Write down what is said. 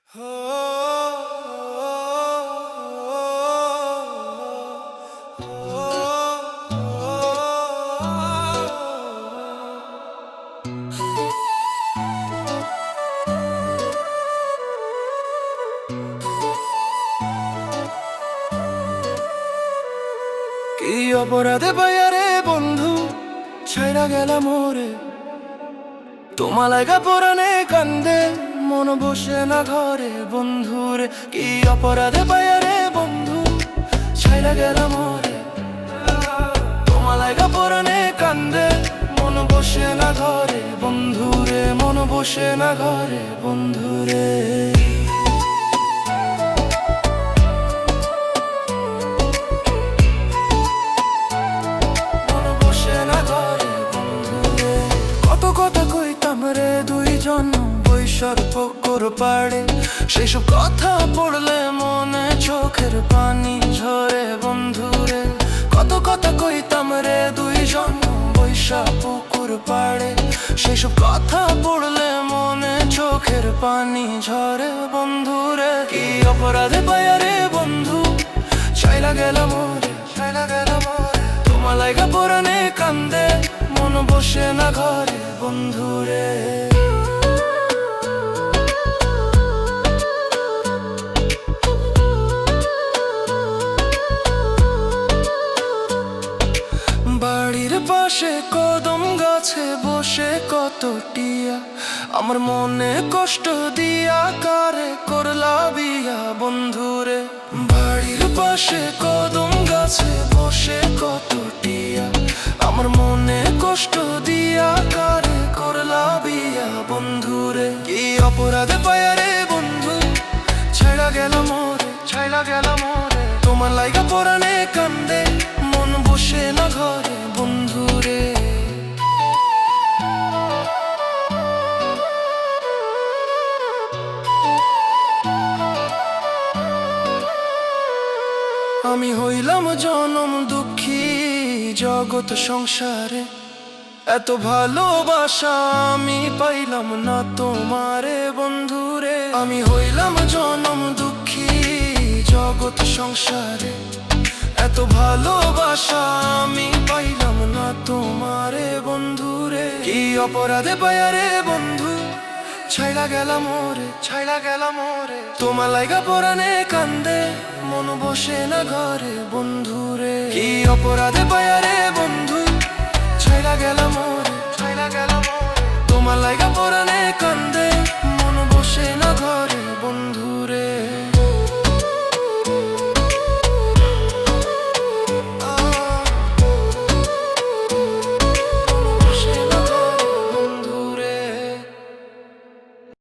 কি অপরাধে পাইয়ারে বন্ধু ছাইরা গেলাম মোরে, তোমা লাগা পরানে কান্দে মন বসে না ঘরে বন্ধুরে। কি অপরাধে পাইয়ারে বন্ধু ছাইরা গেলাম মোরে, তোমা লাগা পরানে কান্দে মন বসে না ঘরে বন্ধুরে, মন বসে না ঘরে বন্ধুরে। বৈশার পুকুর পাড়ে সেসব কথা পড়লে মনে চোখের পানি ঝরে বন্ধুরে। কত কথা কইতাম রে দুইজন বৈশা পুকুর পাড়ে, সেসব কথা পড়লে মনে চোখের পানি ঝরে বন্ধুরে। কি অপরাধে পাইয়া রে বন্ধু ছাইলা গেলাম মোরে, ছাইলা গেলাম মোরে, তোমার লাগা পরানে কান্দে মন বসে না ঘরে বন্ধুরে। বাড়ির পাশে কদম গাছে বসে কত টিয়া, আমার মনে কষ্ট দিয়া কারে করলা বিয়া বন্ধুরে। বাড়ির পাশে কদম গাছে বসে কত টিয়া, আমার মনে কষ্ট দিয়া কারে করলা বিয়া বন্ধুরে। কি অপরাধে পাইয়া রে বন্ধু ছাইড়া গেল মোরে, ছাইড়া গেল মোরে, তোমার লাইগা পরানে কান্দে মন বসে না ঘরে বন্ধুরে। আমি হইলাম জনম দুঃখী জগৎ সংসারে, এত ভালোবাসা আমি পাইলাম না তোমারে বন্ধুরে। আমি হইলাম জনম দুঃখী জগৎ সংসারে, এত ভালোবাসা আমি পাইলাম না তোমারে বন্ধুরে। কি অপরাধে পাইয়া রে বন্ধু ছাইড়া গেলাম মোরে, ছাইড়া গেলাম মোরে, তোমার লাইগা পরানে কান্দে মন বসে না ঘরে বন্ধুরে। কি অপরাধে পাইয়া রে বন্ধু ছাইড়া গেলাম মোরে, ছাইড়া গেলাম মোরে, তোমার লাইগা পরানে কান্দে মন বসে না ঘরে।